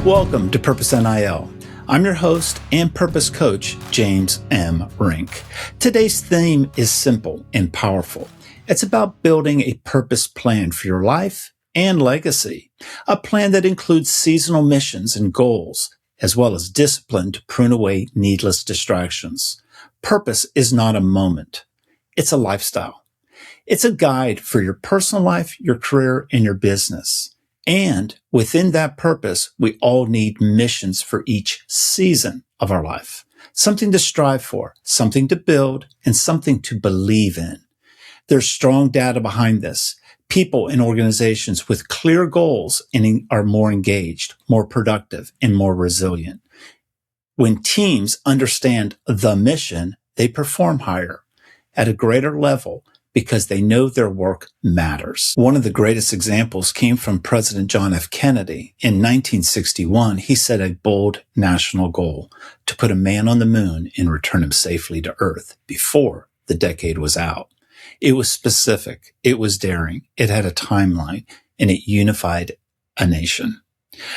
Welcome to Purpose NIL. I'm your host and purpose coach, James M. Rink. Today's theme is simple and powerful. It's about building a purpose plan for your life and legacy, a plan that includes seasonal missions and goals, as well as discipline to prune away needless distractions. Purpose is not a moment. It's a lifestyle. It's a guide for your personal life, your career, and your business. And within that purpose, we all need missions for each season of our life. Something to strive for, something to build, and something to believe in. There's strong data behind this. People and organizations with clear goals are more engaged, more productive, and more resilient. When teams understand the mission, they perform higher at a greater level because they know their work matters. One of the greatest examples came from President John F. Kennedy. In 1961, he set a bold national goal to put a man on the moon and return him safely to Earth before the decade was out. It was specific, it was daring, it had a timeline, and it unified a nation.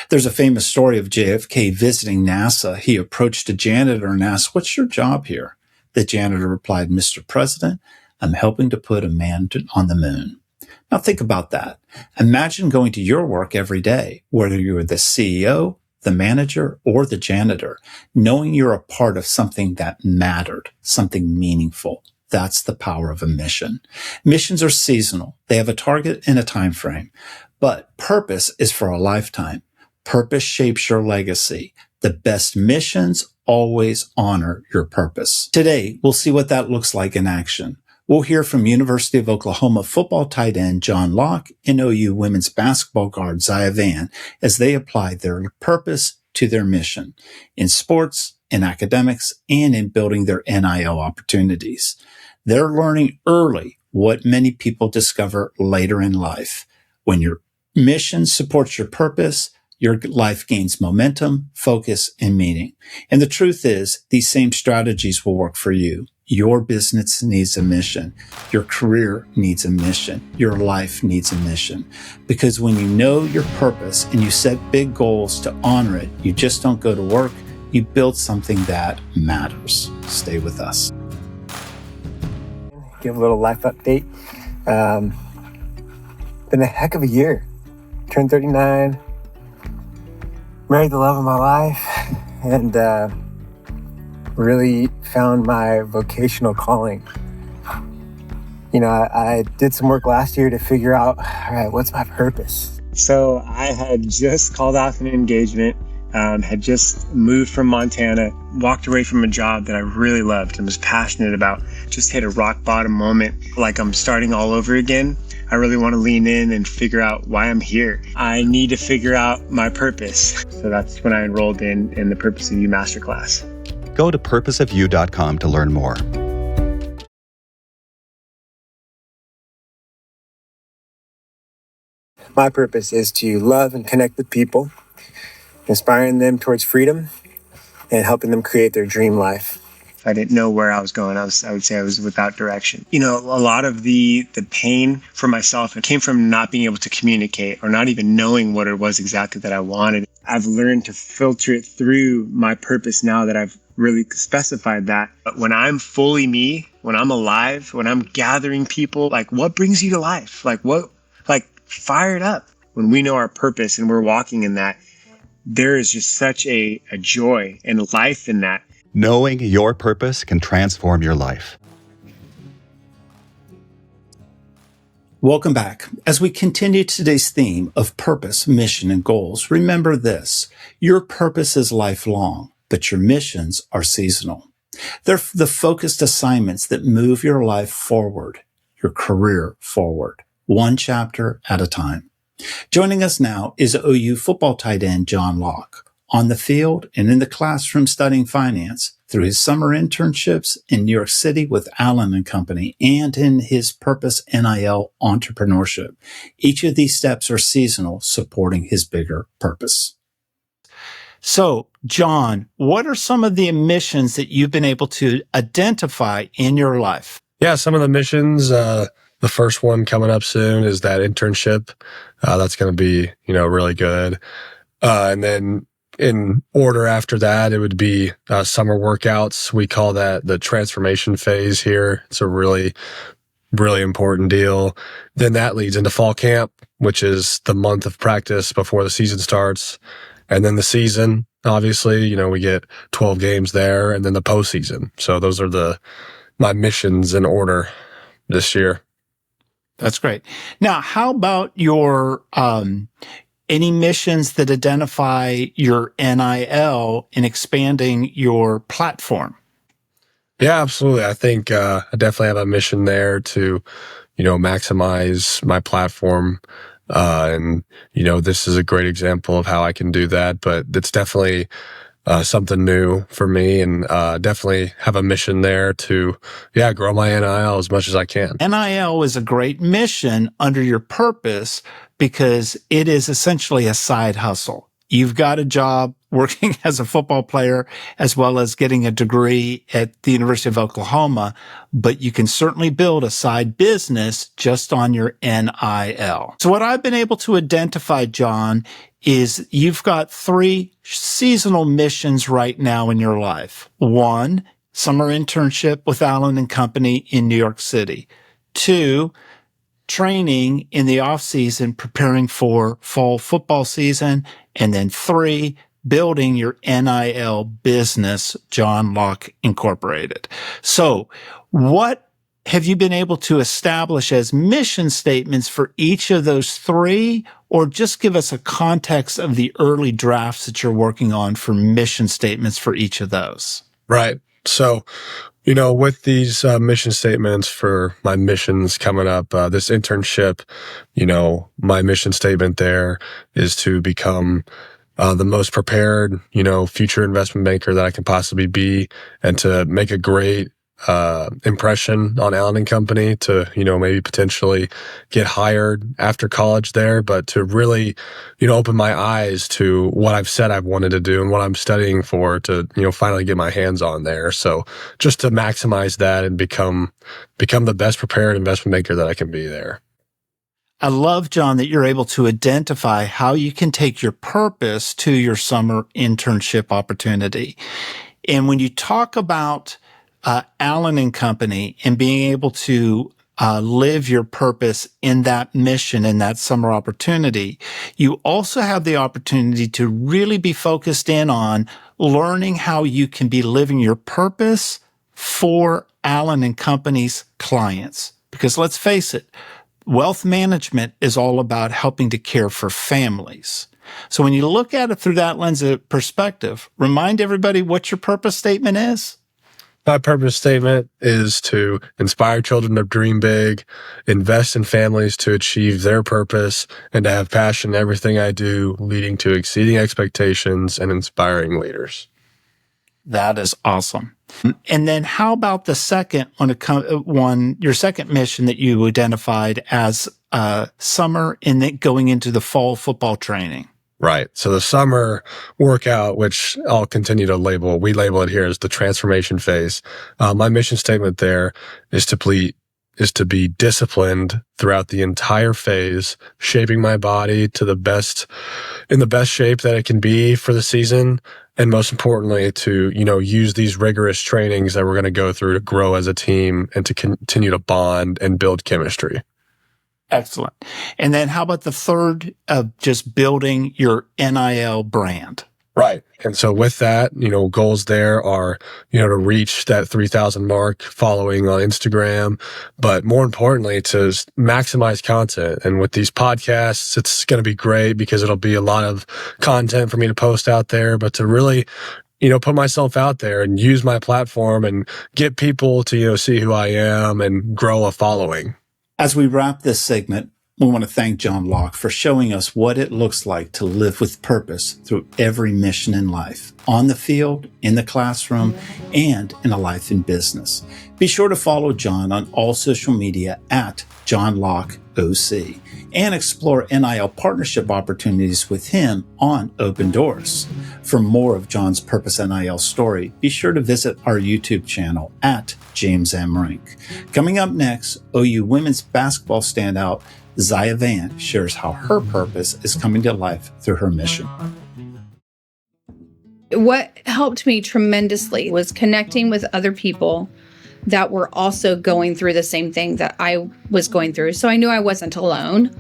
There's a famous story of JFK visiting NASA. He approached a janitor and asked, "What's your job here?" The janitor replied, "Mr. President, I'm helping to put a man on the moon." Now think about that. Imagine going to your work every day, whether you're the CEO, the manager, or the janitor, knowing you're a part of something that mattered, something meaningful. That's the power of a mission. Missions are seasonal. They have a target and a time frame, but purpose is for a lifetime. Purpose shapes your legacy. The best missions always honor your purpose. Today, we'll see what that looks like in action. We'll hear from University of Oklahoma football tight end John Locke and OU women's basketball guard Zia Van as they apply their purpose to their mission in sports, in academics, and in building their NIL opportunities. They're learning early what many people discover later in life. When your mission supports your purpose, your life gains momentum, focus, and meaning. And the truth is, these same strategies will work for you. Your business needs a mission. Your career needs a mission. Your life needs a mission. Because when you know your purpose and you set big goals to honor it, you just don't go to work. You build something that matters. Stay with us. Give a little life update. Been a heck of a year. Turned 39. Married the love of my life. And really found my vocational calling. You know, I did some work last year to figure out, all right, what's my purpose? So I had just called off an engagement, had just moved from Montana, walked away from a job that I really loved and was passionate about, just hit a rock bottom moment, like I'm starting all over again. I really want to lean in and figure out why I'm here. I need to figure out my purpose. So that's when I enrolled in the Purpose of You Masterclass. Go to purposeofyou.com to learn more. My purpose is to love and connect with people, inspiring them towards freedom and helping them create their dream life. I didn't know where I was going. I would say I was without direction. You know, a lot of the pain for myself, it came from not being able to communicate or not even knowing what it was exactly that I wanted. I've learned to filter it through my purpose now that I've really specified that. But when I'm fully me, when I'm alive, when I'm gathering people, like what brings you to life? Like fire it up. When we know our purpose and we're walking in that, there is just such a joy and life in that. Knowing your purpose can transform your life. Welcome back. As we continue today's theme of purpose, mission, and goals, remember this. Your purpose is lifelong, but your missions are seasonal. They're the focused assignments that move your life forward, your career forward, one chapter at a time. Joining us now is OU football tight end John Locke. On the field and in the classroom studying finance, through his summer internships in New York City with Allen & Company, and in his Purpose NIL entrepreneurship. Each of these steps are seasonal, supporting his bigger purpose. So, John, what are some of the missions that you've been able to identify in your life? Yeah, some of the missions, the first one coming up soon is that internship. That's going to be, really good. And then in order after that, it would be summer workouts. We call that the transformation phase here. It's a really, really important deal. Then that leads into fall camp, which is the month of practice before the season starts. And then the season, obviously, we get 12 games there, and then the postseason. So those are my missions in order this year. That's great. Now, how about your any missions that identify your NIL in expanding your platform? Yeah, absolutely. I think I definitely have a mission there to, maximize my platform. And this is a great example of how I can do that, but it's definitely something new for me, and definitely have a mission there to, grow my NIL as much as I can. NIL is a great mission under your purpose because it is essentially a side hustle. You've got a job working as a football player as well as getting a degree at the University of Oklahoma, but you can certainly build a side business just on your NIL. So what I've been able to identify, John, is you've got 3 seasonal missions right now in your life. 1, summer internship with Allen and Company in New York City. 2, training in the off season, preparing for fall football season. And then 3, building your NIL business, John Locke Incorporated. So what have you been able to establish as mission statements for each of those 3, or just give us a context of the early drafts that you're working on for mission statements for each of those? Right. So, with these mission statements for my missions coming up, this internship, my mission statement there is to become the most prepared, future investment banker that I can possibly be, and to make a great impression on Allen and Company, to, maybe potentially get hired after college there, but to really, open my eyes to what I've said I've wanted to do and what I'm studying for to, finally get my hands on there. So just to maximize that and become the best prepared investment banker that I can be there. I love, John, that you're able to identify how you can take your purpose to your summer internship opportunity. And when you talk about Allen and Company and being able to live your purpose in that mission, in that summer opportunity, you also have the opportunity to really be focused in on learning how you can be living your purpose for Allen and Company's clients. Because let's face it, wealth management is all about helping to care for families. So when you look at it through that lens of perspective, remind everybody what your purpose statement is. My purpose statement is to inspire children to dream big, invest in families to achieve their purpose, and to have passion in everything I do, leading to exceeding expectations and inspiring leaders. That is awesome. And then how about the second your second mission that you identified as summer and then going into the fall football training? Right. So the summer workout, which I'll continue to we label it here as the transformation phase. My mission statement there is to be disciplined throughout the entire phase, shaping my body to in the best shape that it can be for the season. And most importantly, to, use these rigorous trainings that we're going to go through to grow as a team and to continue to bond and build chemistry. Excellent. And then how about the third of just building your NIL brand? Right. And so with that, goals there are, to reach that 3,000 mark following on Instagram, but more importantly, to maximize content. And with these podcasts, it's going to be great because it'll be a lot of content for me to post out there, but to really, put myself out there and use my platform and get people to, see who I am and grow a following. As we wrap this segment, we want to thank John Locke for showing us what it looks like to live with purpose through every mission in life, on the field, in the classroom, and in a life in business. Be sure to follow John on all social media at John Locke OC and explore NIL partnership opportunities with him on Open Doors. For more of John's Purpose NIL story, be sure to visit our YouTube channel at James M. Rink. Coming up next, OU women's basketball standout Zaya Van shares how her purpose is coming to life through her mission. What helped me tremendously was connecting with other people that were also going through the same thing that I was going through. So I knew I wasn't alone,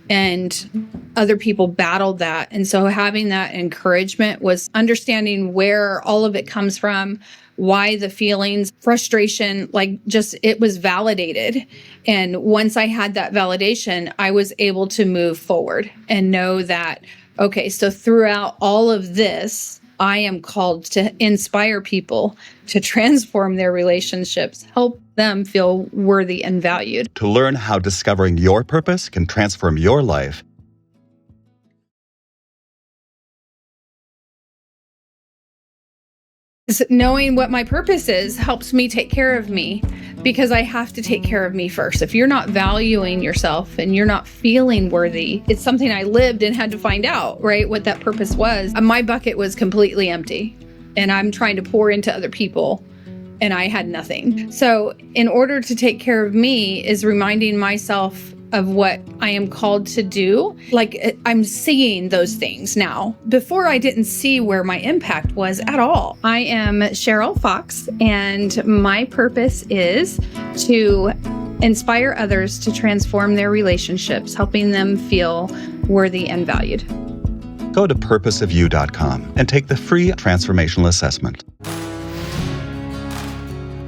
and other people battled that. And so having that encouragement was understanding where all of it comes from, why the feelings, frustration, like just it was validated. And once I had that validation, I was able to move forward and know that, okay, so throughout all of this, I am called to inspire people to transform their relationships, help them feel worthy and valued. To learn how discovering your purpose can transform your life, Knowing what my purpose is helps me take care of me, because I have to take care of me first. If you're not valuing yourself and you're not feeling worthy, it's something I lived and had to find out, right? What that purpose was. My bucket was completely empty, and I'm trying to pour into other people, and I had nothing. So in order to take care of me is reminding myself of what I am called to do. Like, I'm seeing those things now. Before, I didn't see where my impact was at all. I am Cheryl Fox, and my purpose is to inspire others to transform their relationships, helping them feel worthy and valued. go to purposeofyou.com and take the free transformational assessment.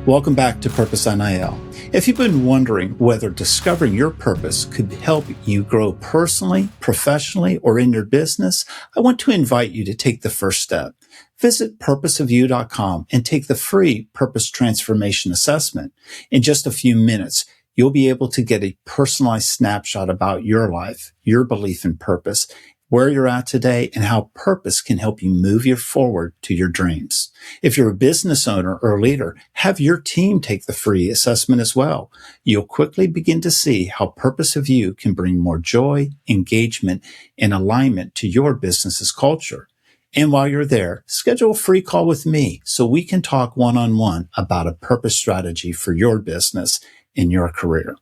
Welcome back to Purpose NIL. If you've been wondering whether discovering your purpose could help you grow personally, professionally, or in your business, I want to invite you to take the first step. Visit purposeofyou.com and take the free Purpose Transformation Assessment. In just a few minutes, you'll be able to get a personalized snapshot about your life, your belief in purpose, where you're at today, and how purpose can help you move you forward to your dreams. If you're a business owner or leader, have your team take the free assessment as well. You'll quickly begin to see how Purpose of You can bring more joy, engagement, and alignment to your business's culture. And while you're there, schedule a free call with me so we can talk one-on-one about a purpose strategy for your business and your career.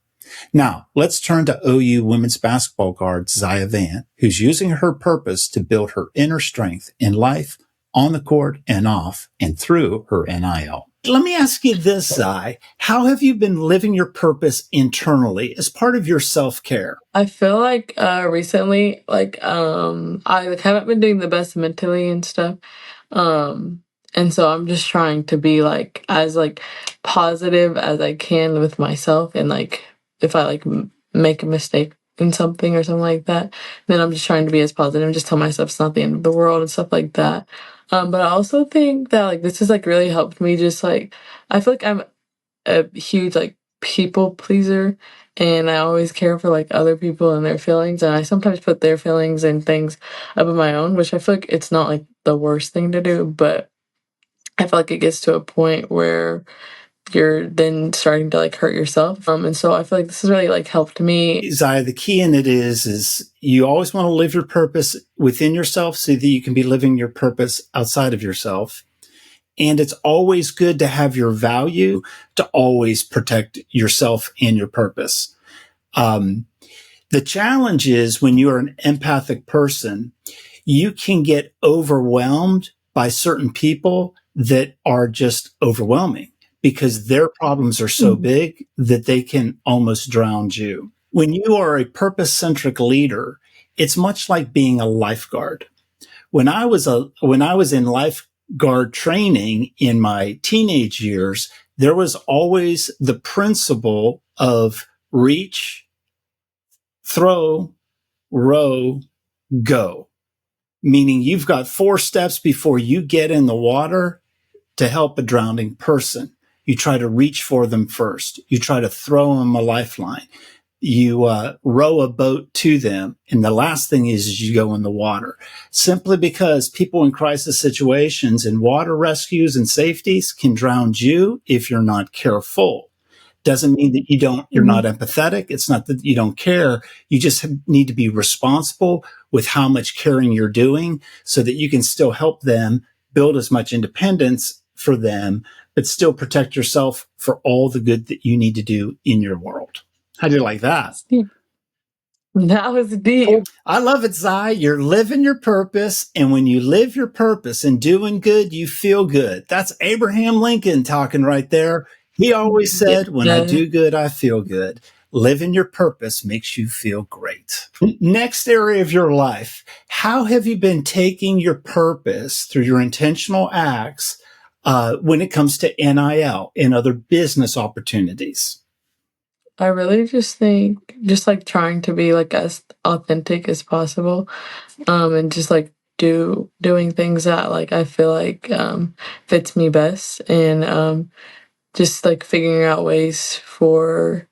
Now, let's turn to OU women's basketball guard Zaya Van, who's using her purpose to build her inner strength in life, on the court and off, and through her NIL. Let me ask you this, Zai. How have you been living your purpose internally as part of your self-care? I feel like recently, I haven't been doing the best mentally and stuff. And so I'm just trying to be as positive as I can with myself, and if I make a mistake in something or something like that, then I'm just trying to be as positive and just tell myself it's not the end of the world and stuff like that. But I also think that this has really helped me just I feel like I'm a huge people pleaser, and I always care for other people and their feelings, and I sometimes put their feelings and things above my own, which I feel like it's not the worst thing to do, but I feel like it gets to a point where you're then starting to hurt yourself. And so I feel like this has really helped me. Zaya, the key in it is you always want to live your purpose within yourself so that you can be living your purpose outside of yourself. And it's always good to have your value to always protect yourself and your purpose. The challenge is when you're an empathic person, you can get overwhelmed by certain people that are just overwhelming because their problems are so big that they can almost drown you. When you are a purpose-centric leader, it's much like being a lifeguard. When I was in lifeguard training in my teenage years, there was always the principle of reach, throw, row, go. Meaning you've got 4 steps before you get in the water to help a drowning person. You try to reach for them first. You try to throw them a lifeline. You row a boat to them. And the last thing is you go in the water. Simply because people in crisis situations and water rescues and safeties can drown you if you're not careful. Doesn't mean that you're not empathetic. It's not that you don't care. You just need to be responsible with how much caring you're doing so that you can still help them build as much independence for them, but still protect yourself for all the good that you need to do in your world. How do you like that? That was deep. I love it, Zai. You're living your purpose. And when you live your purpose and doing good, you feel good. That's Abraham Lincoln talking right there. He always said, when I Yeah. do good, I feel good. Living your purpose makes you feel great. Next area of your life. How have you been taking your purpose through your intentional acts when it comes to NIL and other business opportunities? I really just think just like trying to be like as authentic as possible, and just like doing things that like I feel like fits me best, and just like figuring out ways for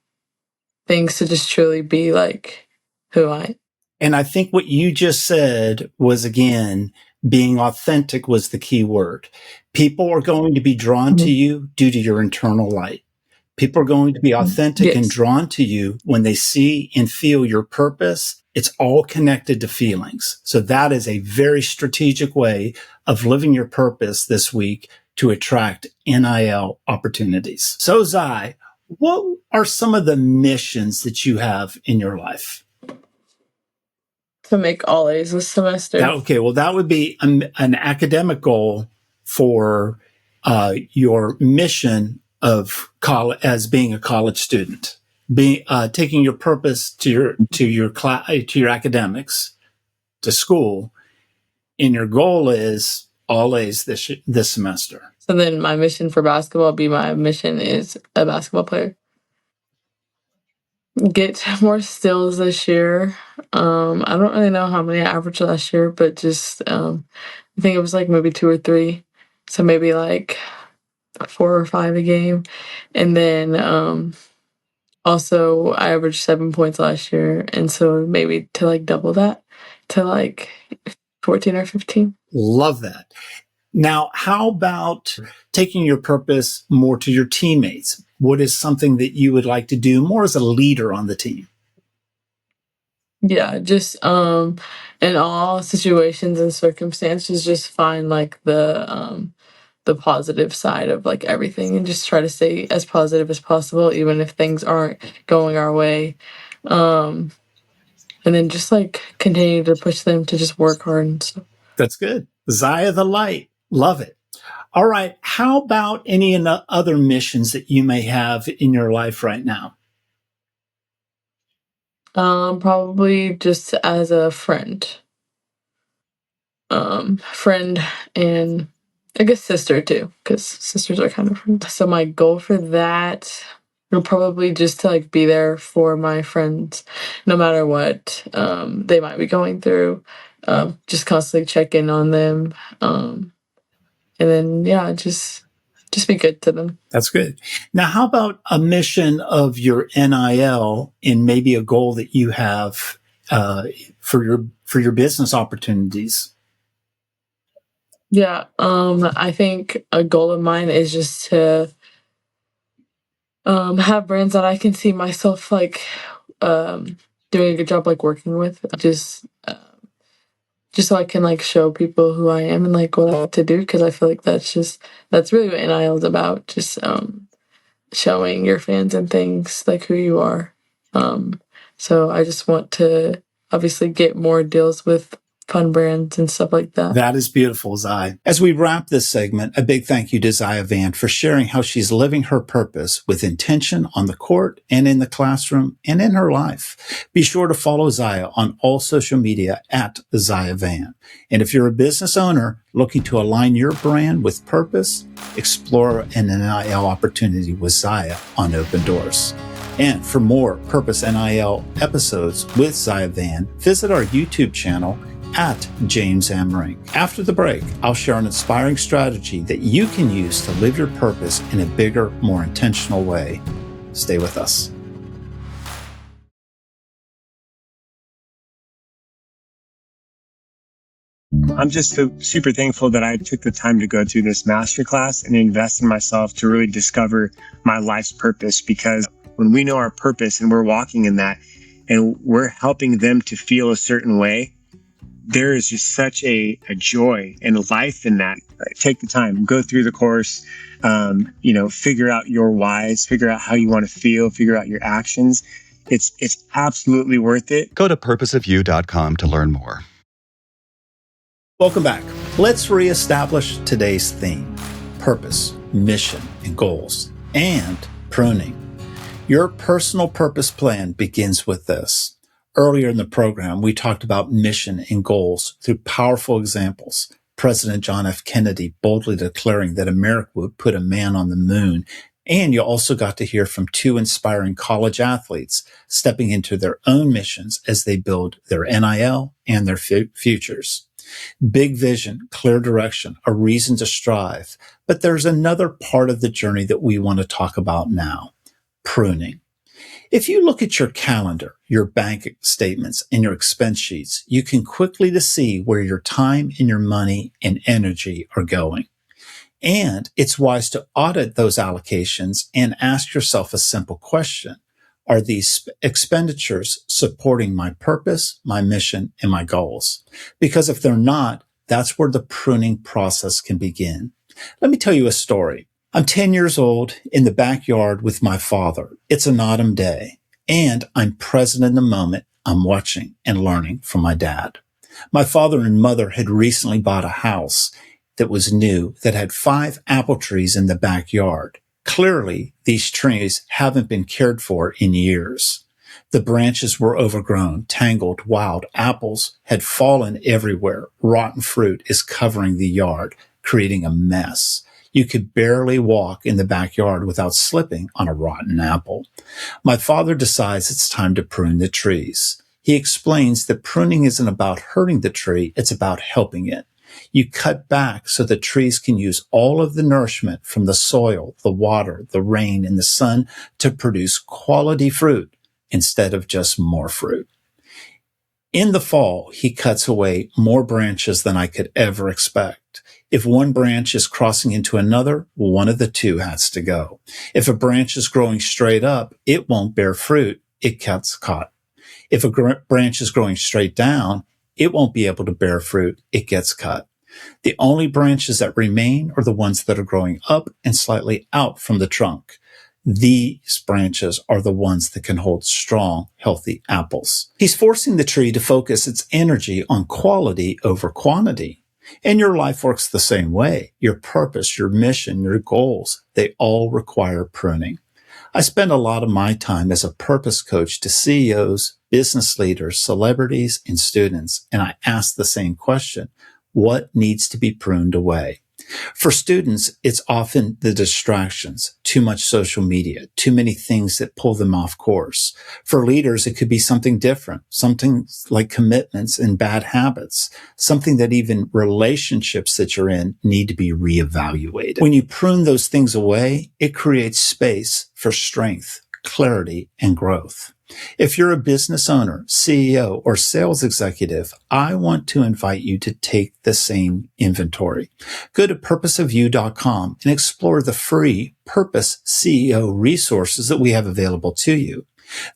things to just truly be like who I am. And I think what you just said was, again, being authentic was the key word. People are going to be drawn to you due to your internal light. People are going to be authentic and Yes. drawn to you when they see and feel your purpose. It's all connected to feelings. So that is a very strategic way of living your purpose this week to attract NIL opportunities. So Zai, what are some of the missions that you have in your life? To make all A's this semester. Well, that would be an academic goal for your mission of college as being a college student, taking your purpose to your academics, to school, and your goal is all A's this semester. So then my mission for basketball my mission is a basketball player. Get more steals this year. I don't really know how many I averaged last year, but just I think it was like maybe 2 or 3. So maybe like 4 or 5 a game. And then also I averaged 7 points last year, and so maybe to like double that to like 14 or 15. Love that. Now, how about taking your purpose more to your teammates? What is something that you would like to do more as a leader on the team? Yeah, just in all situations and circumstances, just find like the positive side of like everything, and just try to stay as positive as possible, even if things aren't going our way. And then just like continue to push them to just work hard and stuff. That's good. Zaya the Light. Love it. All right. How about any other missions that you may have in your life right now? Probably just as a friend. Friend and I guess sister too, because sisters are kind of friends. So my goal for that will probably just to like be there for my friends, no matter what they might be going through. Just constantly check in on them, and then just be good to them. That's good. Now, how about a mission of your NIL and maybe a goal that you have for your business opportunities? Yeah, I think a goal of mine is just to have brands that I can see myself like doing a good job like working with. Just so I can like show people who I am and like what I want to do, because I feel like that's really what NIL is about. Just showing your fans and things like who you are. So I just want to obviously get more deals with fun brands and stuff like that. That is beautiful, Zai. As we wrap this segment, a big thank you to Zaya Van for sharing how she's living her purpose with intention on the court and in the classroom and in her life. Be sure to follow Zaya on all social media at Zaya Van. And if you're a business owner looking to align your brand with purpose, explore an NIL opportunity with Zaya on Open Doors. And for more Purpose NIL episodes with Zaya Van, visit our YouTube channel at James M. Rink. After the break, I'll share an inspiring strategy that you can use to live your purpose in a bigger, more intentional way. Stay with us. I'm just so super thankful that I took the time to go through this masterclass and invest in myself to really discover my life's purpose, because when we know our purpose and we're walking in that and we're helping them to feel a certain way, there is just such a joy and life in that. Take the time, go through the course, figure out your whys, figure out how you want to feel, figure out your actions, It's absolutely worth it. Go to purposeofyou.com to learn more. Welcome back. Let's reestablish today's theme: purpose, mission, and goals, and pruning. Your personal purpose plan begins with this. Earlier in the program, we talked about mission and goals through powerful examples. President John F. Kennedy boldly declaring that America would put a man on the moon. And you also got to hear from two inspiring college athletes stepping into their own missions as they build their NIL and their futures. Big vision, clear direction, a reason to strive. But there's another part of the journey that we want to talk about now: pruning. If you look at your calendar, your bank statements, and your expense sheets, you can quickly see where your time and your money and energy are going. And it's wise to audit those allocations and ask yourself a simple question: are these expenditures supporting my purpose, my mission, and my goals? Because if they're not, that's where the pruning process can begin. Let me tell you a story. I'm 10 years old in the backyard with my father. It's an autumn day, and I'm present in the moment. I'm watching and learning from my dad. My father and mother had recently bought a house that was new that had 5 apple trees in the backyard. Clearly, these trees haven't been cared for in years. The branches were overgrown, tangled, wild apples had fallen everywhere. Rotten fruit is covering the yard, creating a mess. You could barely walk in the backyard without slipping on a rotten apple. My father decides it's time to prune the trees. He explains that pruning isn't about hurting the tree, it's about helping it. You cut back so the trees can use all of the nourishment from the soil, the water, the rain, and the sun to produce quality fruit instead of just more fruit. In the fall, he cuts away more branches than I could ever expect. If one branch is crossing into another, one of the two has to go. If a branch is growing straight up, it won't bear fruit. It gets cut. If a branch is growing straight down, it won't be able to bear fruit. It gets cut. The only branches that remain are the ones that are growing up and slightly out from the trunk. These branches are the ones that can hold strong, healthy apples. He's forcing the tree to focus its energy on quality over quantity. And your life works the same way. Your purpose, your mission, your goals, they all require pruning. I spend a lot of my time as a purpose coach to CEOs, business leaders, celebrities, and students, and I ask the same question: what needs to be pruned away? For students, it's often the distractions, too much social media, too many things that pull them off course. For leaders, it could be something different, something like commitments and bad habits, something that even relationships that you're in need to be reevaluated. When you prune those things away, it creates space for strength, clarity, and growth. If you're a business owner, CEO, or sales executive, I want to invite you to take the same inventory. Go to purposeofyou.com and explore the free Purpose CEO resources that we have available to you.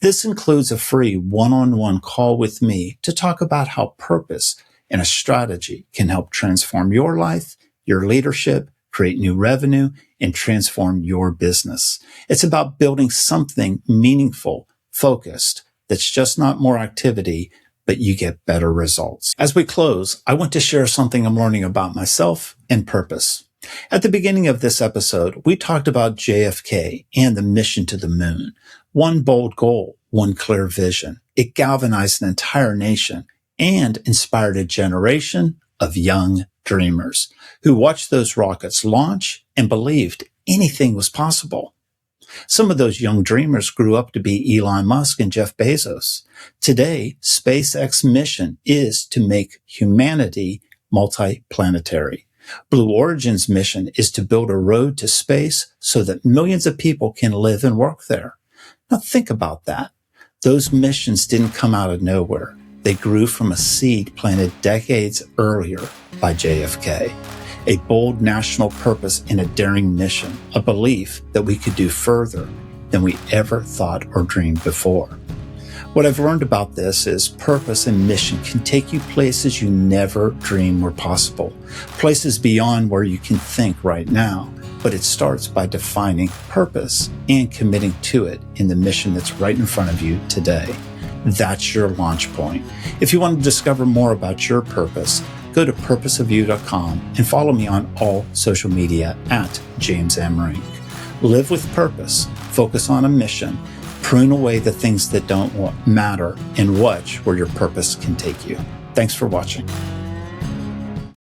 This includes a free one-on-one call with me to talk about how purpose and a strategy can help transform your life, your leadership, create new revenue, and transform your business. It's about building something meaningful, focused, that's just not more activity, but you get better results. As we close, I want to share something I'm learning about myself and purpose. At the beginning of this episode, we talked about JFK and the mission to the moon. One bold goal, one clear vision. It galvanized an entire nation and inspired a generation of young dreamers who watched those rockets launch and believed anything was possible. Some of those young dreamers grew up to be Elon Musk and Jeff Bezos. Today, SpaceX's mission is to make humanity multiplanetary. Blue Origin's mission is to build a road to space so that millions of people can live and work there. Now think about that. Those missions didn't come out of nowhere. They grew from a seed planted decades earlier by JFK. A bold national purpose and a daring mission, a belief that we could do further than we ever thought or dreamed before. What I've learned about this is purpose and mission can take you places you never dreamed were possible, places beyond where you can think right now. but it starts by defining purpose and committing to it in the mission that's right in front of you today. That's your launch point. If you want to discover more about your purpose, go to purposeofyou.com and follow me on all social media at James M. Rink. Live with purpose, focus on a mission, prune away the things that don't matter, and watch where your purpose can take you. Thanks for watching.